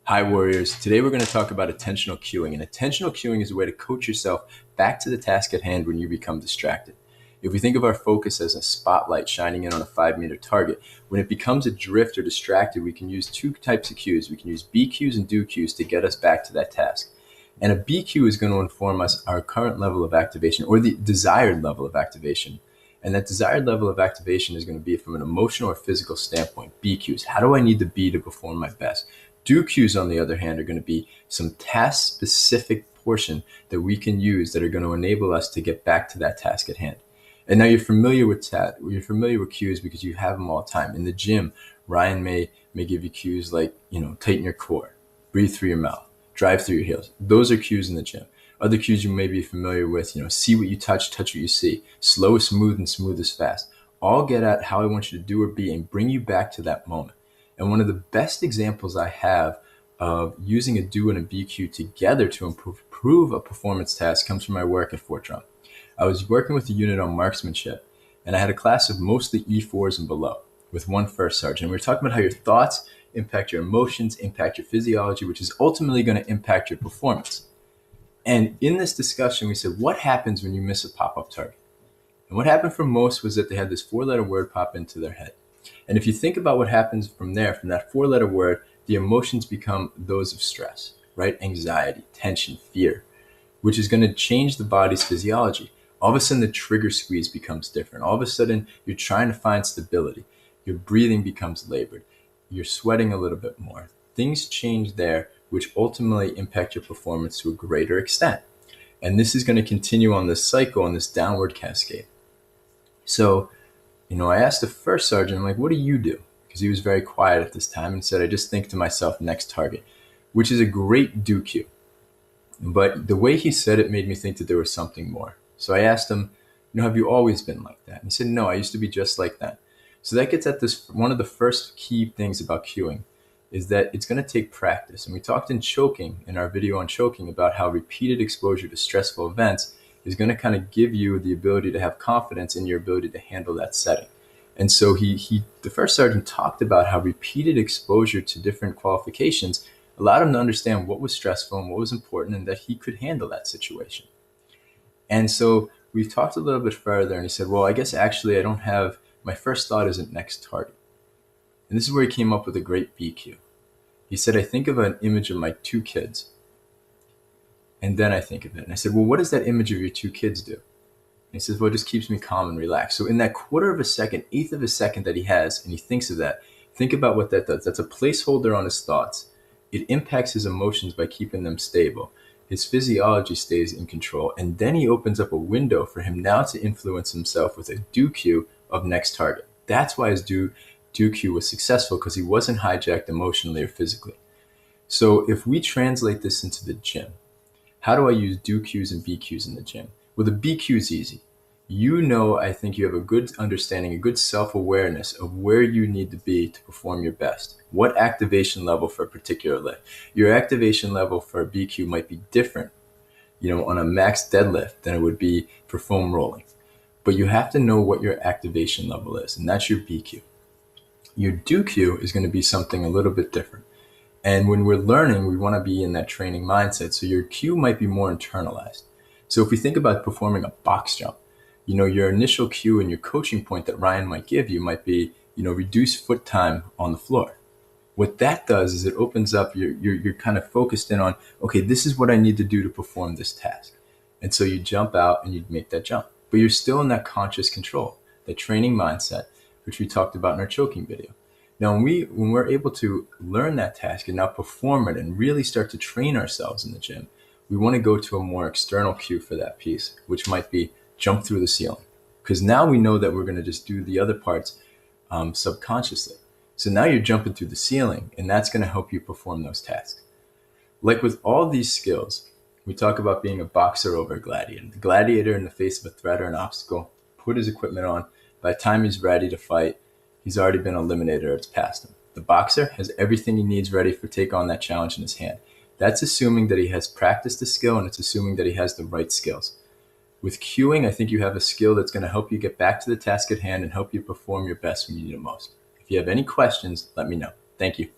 Hi, Warriors. Today we're going to talk about attentional cueing. And attentional cueing is a way to coach yourself back to the task at hand when you become distracted. If we think of our focus as a spotlight shining in on a 5-meter target, when it becomes adrift or distracted, we can use two types of cues. We can use B cues and do cues to get us back to that task. And a B cue is going to inform us our current level of activation or the desired level of activation. And that desired level of activation is going to be from an emotional or physical standpoint. B cues. How do I need to be to perform my best? Do cues, on the other hand, are going to be some task-specific portion that we can use that are going to enable us to get back to that task at hand. And now you're familiar with cues because you have them all the time. In the gym, Ryan may give you cues like, tighten your core, breathe through your mouth, drive through your heels. Those are cues in the gym. Other cues you may be familiar with, see what you touch what you see, slow is smooth and smooth is fast. All get at how I want you to do or be and bring you back to that moment. And one of the best examples I have of using a do and a B cue together to improve a performance task comes from my work at Fort Drum. I was working with a unit on marksmanship, and I had a class of mostly E4s and below with one first sergeant. We were talking about how your thoughts impact your emotions, impact your physiology, which is ultimately going to impact your performance. And in this discussion, we said, what happens when you miss a pop-up target? And what happened for most was that they had this 4-letter word pop into their head. And if you think about what happens from there, from that 4-letter word, the emotions become those of stress, right? Anxiety, tension, fear, which is going to change the body's physiology. All of a sudden, the trigger squeeze becomes different. All of a sudden, you're trying to find stability. Your breathing becomes labored. You're sweating a little bit more. Things change there, which ultimately impact your performance to a greater extent. And this is going to continue on this cycle, on this downward cascade. So, I asked the first sergeant, I'm like, what do you do? Because he was very quiet at this time and said, I just think to myself, next target, which is a great do cue. But the way he said it made me think that there was something more. So I asked him, have you always been like that? And he said, no, I used to be just like that. So that gets at this, one of the first key things about cueing is that it's going to take practice. And we talked in our video on choking about how repeated exposure to stressful events is going to kind of give you the ability to have confidence in your ability to handle that setting. And so the first sergeant talked about how repeated exposure to different qualifications allowed him to understand what was stressful and what was important and that he could handle that situation. And so we've talked a little bit further and he said, well, I guess actually my first thought isn't next target. And this is where he came up with a great B cue. He said, I think of an image of my 2 kids. And then I think of it. And I said, well, what does that image of your 2 kids do? And he says, well, it just keeps me calm and relaxed. So in that 1/4 of a second, 1/8 of a second that he has, and he thinks of that, think about what that does. That's a placeholder on his thoughts. It impacts his emotions by keeping them stable. His physiology stays in control. And then he opens up a window for him now to influence himself with a do cue of next target. That's why his do cue was successful, because he wasn't hijacked emotionally or physically. So if we translate this into the gym, how do I use do cues and B cues in the gym? Well, the B cue is easy. I think you have a good understanding, a good self-awareness of where you need to be to perform your best. What activation level for a particular lift? Your activation level for a B cue might be different, on a max deadlift than it would be for foam rolling. But you have to know what your activation level is, and that's your B cue. Your do cue is going to be something a little bit different. And when we're learning, we want to be in that training mindset. So your cue might be more internalized. So if we think about performing a box jump, your initial cue and your coaching point that Ryan might give you might be, reduce foot time on the floor. What that does is it opens up, you're kind of focused in on, okay, this is what I need to do to perform this task. And so you jump out and you make that jump. But you're still in that conscious control, that training mindset, which we talked about in our choking video. Now, when we're able to learn that task and now perform it and really start to train ourselves in the gym, we want to go to a more external cue for that piece, which might be jump through the ceiling. Because now we know that we're going to just do the other parts subconsciously. So now you're jumping through the ceiling, and that's going to help you perform those tasks. Like with all these skills, we talk about being a boxer over a gladiator. The gladiator, in the face of a threat or an obstacle, put his equipment on. By the time he's ready to fight, he's already been eliminated or it's past him. The boxer has everything he needs ready for take on that challenge in his hand. That's assuming that he has practiced the skill, and it's assuming that he has the right skills. With cueing, I think you have a skill that's going to help you get back to the task at hand and help you perform your best when you need it most. If you have any questions, let me know. Thank you.